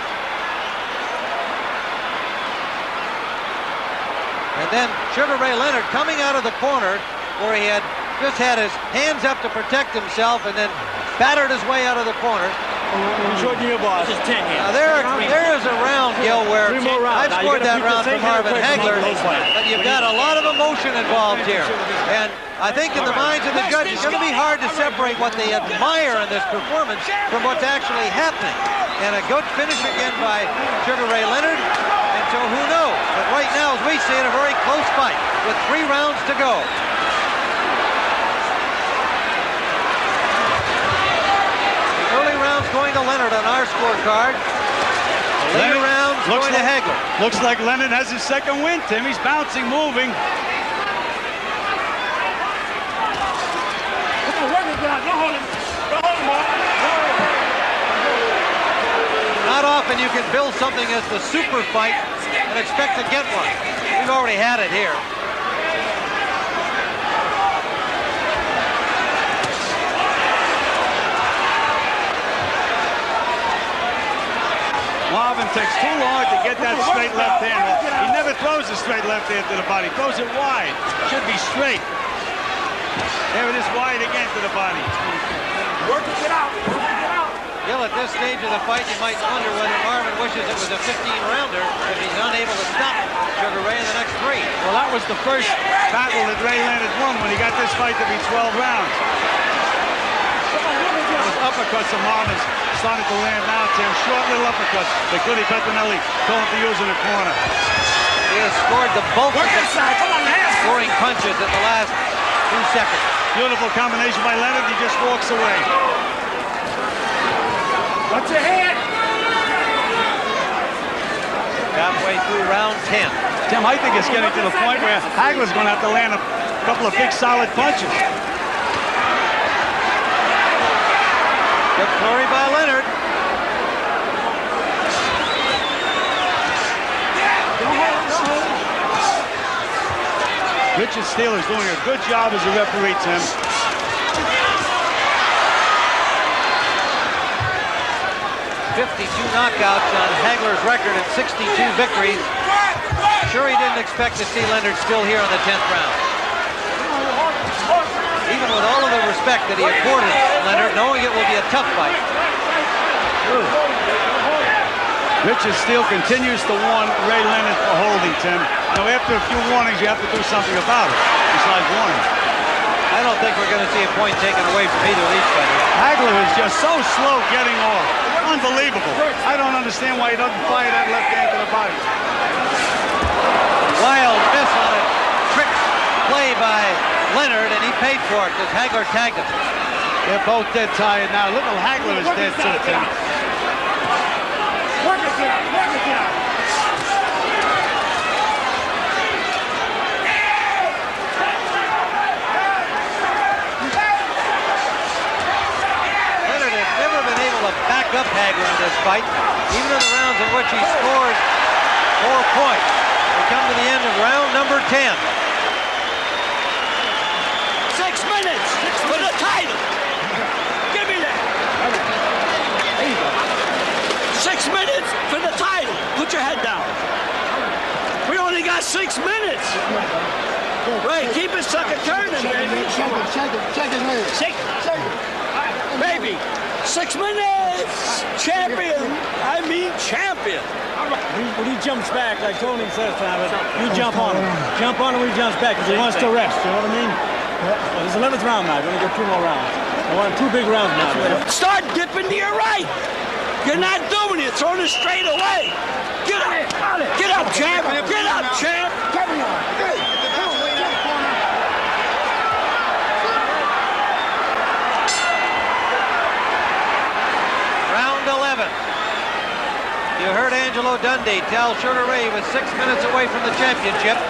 And then Sugar Ray Leonard coming out of the corner where he had just had his hands up to protect himself and then battered his way out of the corner. Now there is a round, Gil, where I've scored that round for Marvin Hagler, but you've got a lot of emotion involved here. And I think in the minds of the judges, it's going to be hard to separate what they admire in this performance from what's actually happening. And a good finish again by Sugar Ray Leonard. And so who knows? But right now, as we see it, a very close fight with 3 rounds to go. Early rounds going to Leonard on our scorecard. The later rounds going to Hagler. Looks like Leonard has his second win, Tim. He's bouncing, moving. Not often you can build something as the super fight and expect to get one. We've already had it here. Marvin takes too long to get that straight left hand. He never throws a straight left hand to the body. He throws it wide. Should be straight. There it is, wide again to the body. Work it out. Work it out. Gil, at this stage of the fight, you might wonder whether Marvin wishes it was a 15-rounder if he's unable to stop Sugar Ray in the next 3. Well, that was the first battle that Ray Leonard won when he got this fight to be 12 rounds. Those uppercuts of Marvin's starting to land now, Tim. Short little uppercuts that Goody Petronelli told him to use in the corner. He has scored the bulk of the scoring punches in the last 2 seconds. Beautiful combination by Leonard. He just walks away. Watch your head. Halfway through round 10. Tim, I think it's getting to the point where Hagler's going to have to land a couple of big, solid punches. Good flurry by Leonard. Richard Steele is doing a good job as a referee, Tim. 52 knockouts on Hagler's record and 62 victories. Sure, he didn't expect to see Leonard still here in the 10th round. Even with all of the respect that he accorded Leonard, knowing it will be a tough fight. Richard Steele continues to warn Ray Leonard for holding, Tim. Now, after a few warnings, you have to do something about it, besides warning. I don't think we're going to see a point taken away from either of these fighters. Hagler is just so slow getting off. Unbelievable. I don't understand why he doesn't fire that left hand to the body. Wild miss on a trick play by Leonard, and he paid for it because Hagler tagged him. They're both dead tired now. Look at Hagler is dead too, Tim. Work it down. Work it down. Leonard has never been able to back up Hagler in this fight, even in the rounds in which he scored 4 points. We come to the end of round number 10. 6 minutes for the title. Give me that. 6 minutes for the title. Put your head down. We only got 6 minutes. Right, keep it sucker turning, baby. Shake his leg. Shake it. Baby, 6 minutes. Champion. I mean champion. When he jumps back, like Tony says, Simon, you jump on him. Jump on him when he jumps back because he wants to rest. You know what I mean? Well, this is the 11th round now. We're going to get 2 more rounds. I want 2 big rounds now. Start dipping to your right. You're not doing it. Throwing it straight away. Get up. Get up, champ. Get up, champ. Round 11. You heard Angelo Dundee tell Sugar Ray he was 6 minutes away from the championship.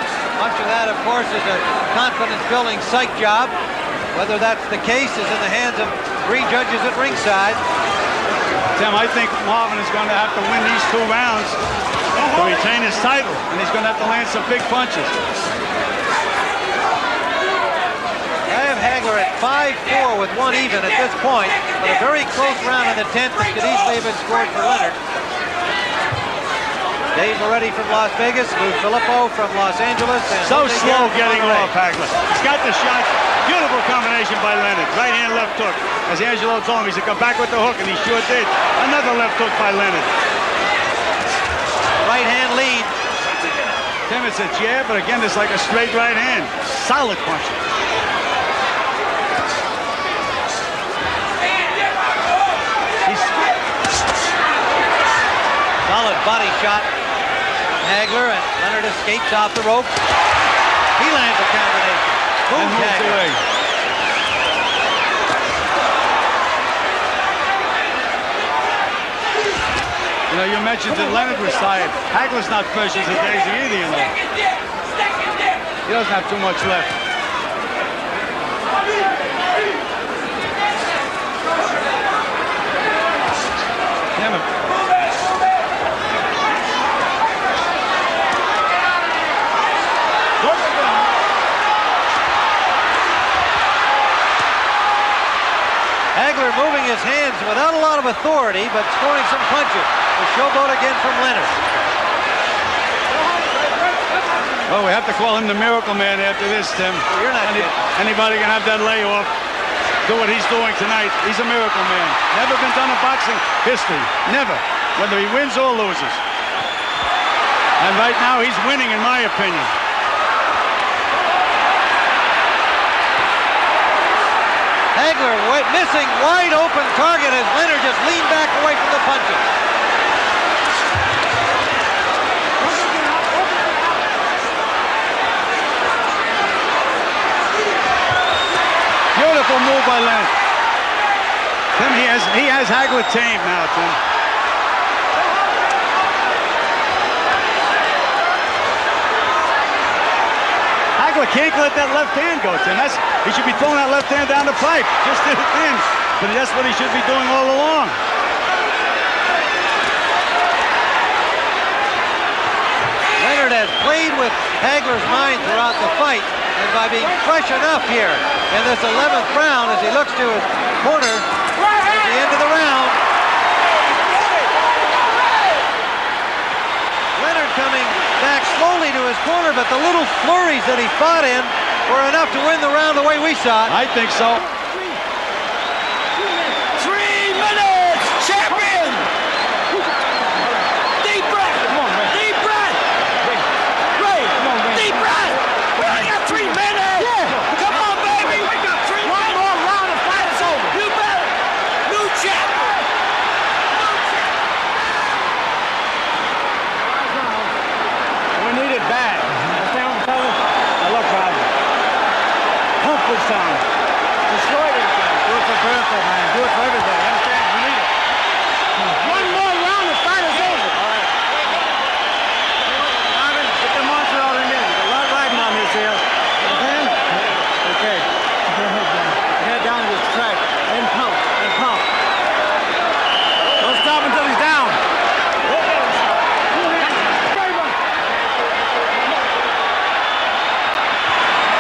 Much of that, of course, is a confidence-building psych job. Whether that's the case is in the hands of 3 judges at ringside. Tim, I think Marvin is going to have to win these 2 rounds to retain his title, and he's going to have to land some big punches. I have Hagler at 5-4 with one even at this point, but a very close round in the 10th that could easily have been scored for Leonard. Dave Moretti from Las Vegas, Lou Filippo from Los Angeles. And so slow getting off, Hagler. He's got the shots. Beautiful combination by Leonard. Right hand, left hook. As Angelo told him, he said, come back with the hook, and he sure did. Another left hook by Leonard. Right hand lead. Tim, it's a jab, but again, it's like a straight right hand. Solid puncher. Solid body shot. Hagler, and Leonard escapes off the rope. He lands a combination. And moves away. You know, you mentioned that Leonard was tired. Hagler's not fresh as a daisy either, you know. He doesn't have too much left. Damn it. Hagler moving his hands without a lot of authority, but scoring some punches. The showboat again from Leonard. Well, we have to call him the Miracle Man after this, Tim. Well, you're not anybody can have that layoff, do what he's doing tonight. He's a Miracle Man. Never been done in boxing history. Never. Whether he wins or loses. And right now, he's winning, in my opinion. Hagler missing wide open target as Leonard just leaned back away from the punches. Beautiful move by Leonard. Tim, he has Hagler tamed now, Tim. Hagler can't let that left hand go, Tim. He should be throwing that left hand down the pipe, just to the pin. But that's what he should be doing all along. Leonard has played with Hagler's mind throughout the fight, and by being fresh enough here in this 11th round as he looks to his corner at the end of the round. Leonard coming back slowly to his corner, but the little flurries that he fought in were enough to win the round the way we saw it. I think so. 3 minutes, champion! Deep breath! Deep breath! Ray, deep breath! We only got 3 minutes! Yeah. Come on, baby! We got 3 minutes! One more round and fight is over! You better! New champion! We need it bad. Understand what I'm telling you? Now look, Roger. Pump this time. Destroy this time. Do it for Bertha, man. Do it for everybody. Understand? We need it. One more round, the fight is over. All right. Marvin, get the monster out in there. There's a lot riding on this here. Understand? Okay. Head down to this track. And pump. And pump. Don't stop until he's down.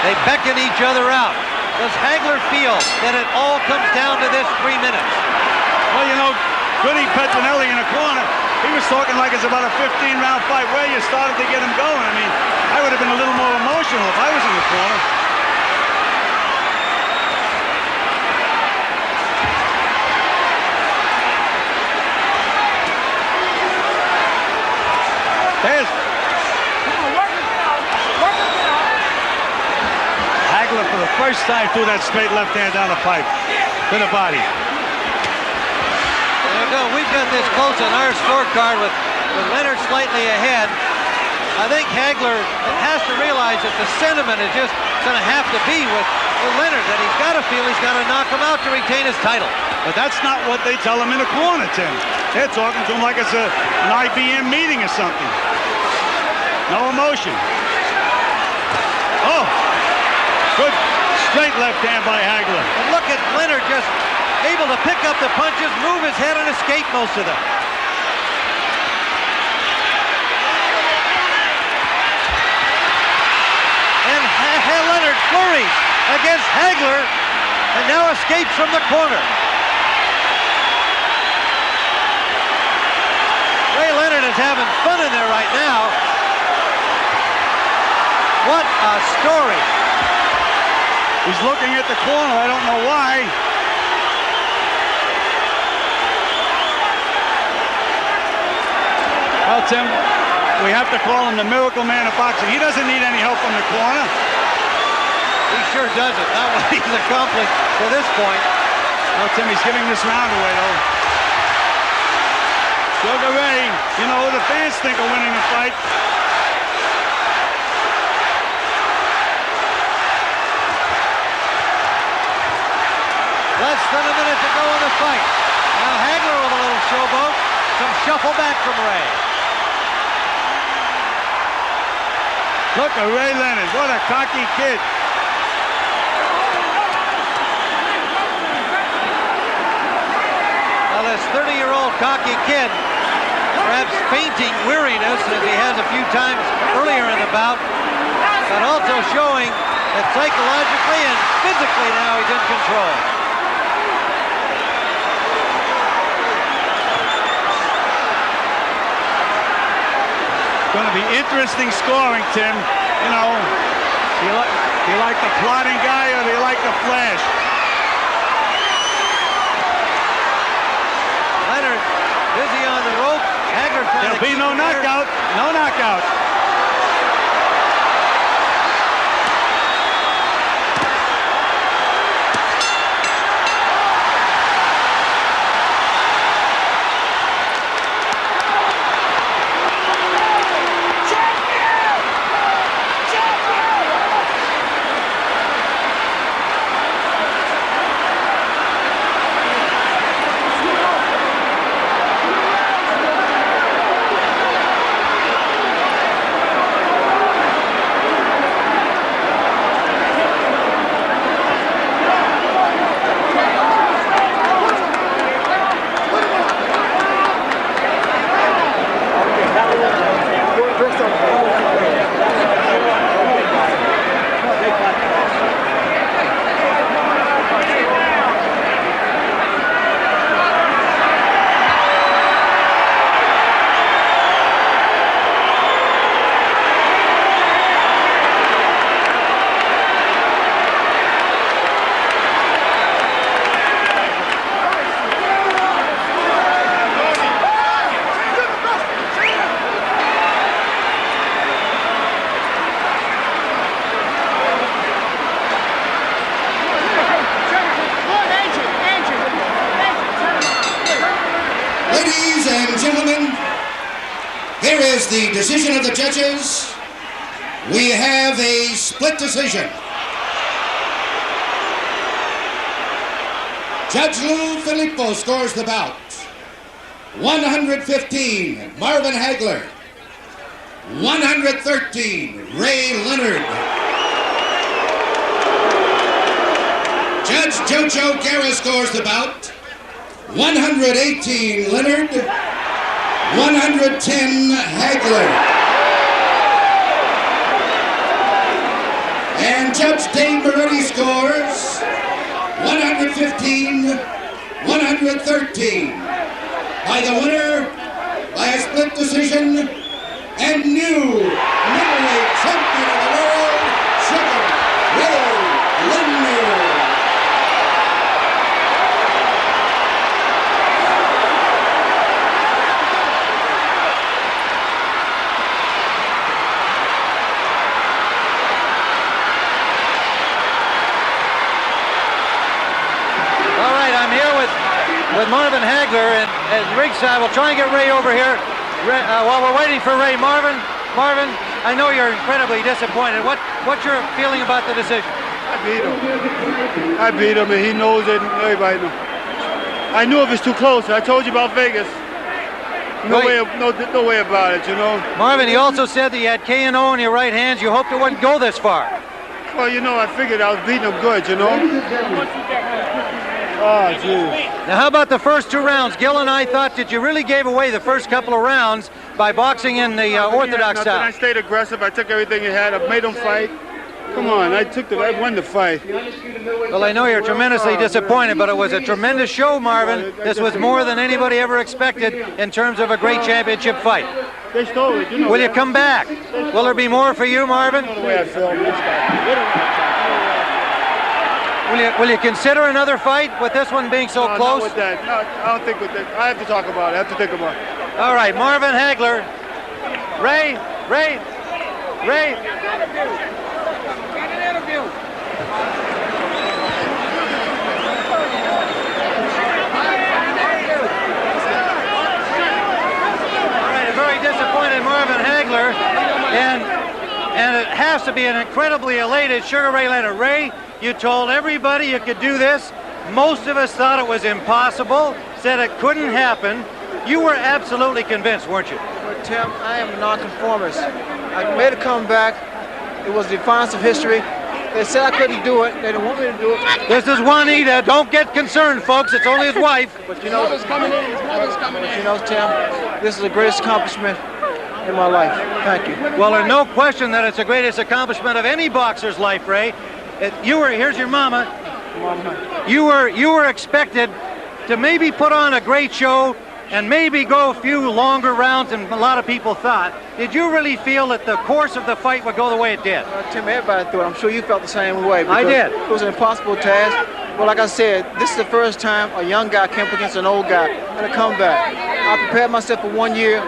They beckon each other out. Does Hagler feel that it all comes down to this 3 minutes? Well, you know, Goody Petronelli in the corner, he was talking like it's about a 15-round fight. Where you started to get him going. I mean, I would have been a little more emotional if I was in the corner. There's Hagler for the first time threw that straight left hand down the pipe to the body. There you go. We've got this close on our scorecard with Leonard slightly ahead. I think Hagler has to realize that the sentiment is just going to have to be with Leonard, that he's got to feel he's got to knock him out to retain his title. But that's not what they tell him in the corner, Tim. They're talking to him like it's an IBM meeting or something. No emotion. Oh, good straight left hand by Hagler. And look at Leonard just able to pick up the punches, move his head, and escape most of them. And Leonard flurries. against Hagler, and now escapes from the corner. Ray Leonard is having fun in there right now. What a story. He's looking at the corner. I don't know why. Well, Tim, we have to call him the miracle man of boxing. He doesn't need any help from the corner. He sure doesn't. Not what he's accomplished to this point. Well, Tim, he's giving this round away, though. Sugar Ray, you know who the fans think are winning the fight. Less than a minute to go in the fight. Now Hagler with a little showboat. Some shuffle back from Ray. Look at Ray Leonard. What a cocky kid. Now this 30-year-old cocky kid, perhaps fainting weariness as he has a few times earlier in the bout, but also showing that psychologically and physically now he's in control. Going to be interesting scoring, Tim. You know, do you like the plotting guy or do you like the flash? Leonard busy on the rope. Hagler trying to There'll be no knockout. No knockout. Ladies and gentlemen, here is the decision of the judges. We have a split decision. Judge Lou Filippo scores the bout. 115, Marvin Hagler. 113, Ray Leonard. Judge Jojo Guerra scores the bout. 118, Leonard. 110, Hagler. And Judge Dave Moretti scores 115, 113. By the winner, by a split decision, and new middleweight champion of the world, Sugar Ray Leonard. With Marvin Hagler and ringside. We'll try and get Ray over here while we're waiting for Ray. Marvin, I know you're incredibly disappointed. What's your feeling about the decision? I beat him, and he knows it, and everybody knows. I knew it was too close. I told you about Vegas. No way about it, you know. Marvin, he also said that you had K&O in your right hands. You hoped it wouldn't go this far. Well, you know, I figured I was beating him good, you know. Oh, geez. Now, how about the first two rounds? Gil and I thought that you really gave away the first couple of rounds by boxing in the orthodox style. I stayed aggressive. I took everything he had. I made him fight. Come on, I won the fight. Well, I know you're tremendously disappointed, but it was a tremendous show, Marvin. This was more than anybody ever expected in terms of a great championship fight. They stole it. Will you come back? Will there be more for you, Marvin? The way I feel. Will you consider another fight with this one being so close? Not with that. No, I don't think with that. I have to talk about it. I have to think about it. All right, Marvin Hagler. Ray. Very disappointed Marvin Hagler, and it has to be an incredibly elated Sugar Ray Leonard. Ray, you told everybody you could do this. Most of us thought it was impossible, said it couldn't happen. You were absolutely convinced, weren't you? Well, Tim, I am a nonconformist. I made a comeback. It was the defiance of history. They said I couldn't do it. They didn't want me to do it. This is Juanita. Don't get concerned, folks. It's only his wife. But you know, his mother's coming in. You know, Tim, this is the greatest accomplishment in my life. Thank you. Well, there's no question that it's the greatest accomplishment of any boxer's life, Ray. Here's your mama. You were expected to maybe put on a great show and maybe go a few longer rounds than a lot of people thought. Did you really feel that the course of the fight would go the way it did? Tim, everybody thought. I'm sure you felt the same way. I did. It was an impossible task. Well, like I said, this is the first time a young guy came up against an old guy and a comeback. I prepared myself for 1 year.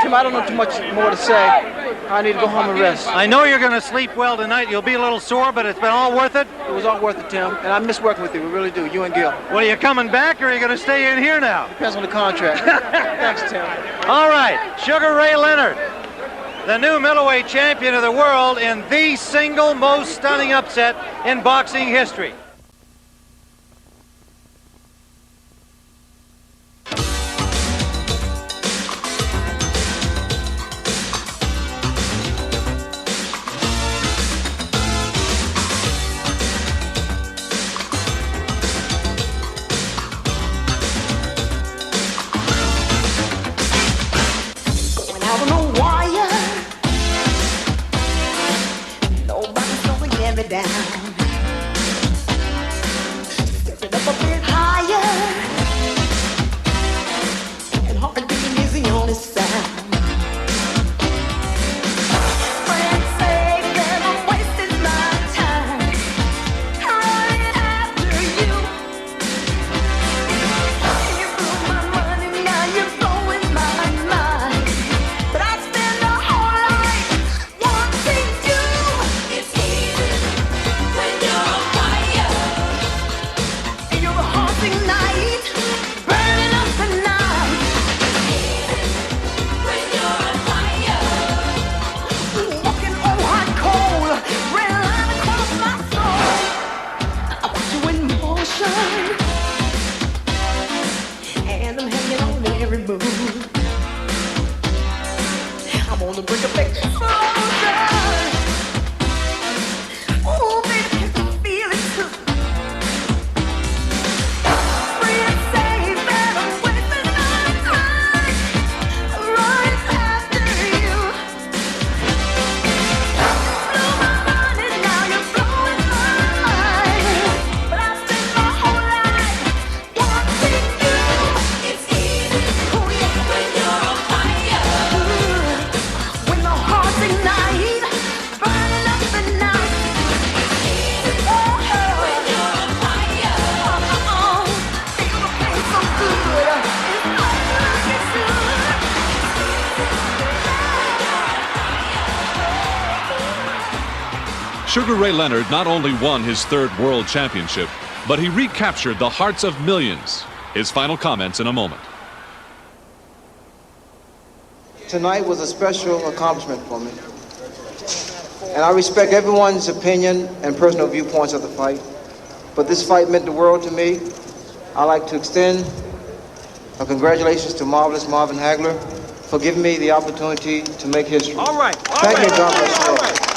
Tim, I don't know too much more to say. I need to go home and rest. I know you're going to sleep well tonight. You'll be a little sore, but it's been all worth it. It was all worth it, Tim. And I miss working with you. We really do. You and Gil. Well, are you coming back, or are you going to stay in here now? Depends on the contract. Thanks, Tim. All right, Sugar Ray Leonard, the new middleweight champion of the world in the single most stunning upset in boxing history. Down. Step it up a bit higher, and heartbeat is the only sound. Friends say that I'm wasting my time, running after you. You blew my money, now you're blowing my mind. But I spend a whole life wanting you. It's easy. And I'm hanging on every move. I'm on the brink of explosion. Oh, baby, can you feel it too? Free and safe, and I'm wasting my time, running after you. Blow my money, now you're blowing my mind. But I spent my whole life wanting you. It's easy, oh yeah, when you're on fire. When the hearts ignite, burning up the night. Oh, when you're on fire. Feel the pain so good. It's all like it should. Sugar Ray Leonard not only won his third world championship, but he recaptured the hearts of millions. His final comments in a moment. Tonight was a special accomplishment for me. And I respect everyone's opinion and personal viewpoints of the fight. But this fight meant the world to me. I'd like to extend a congratulations to marvelous Marvin Hagler for giving me the opportunity to make history. All right. Thank you, God bless you all.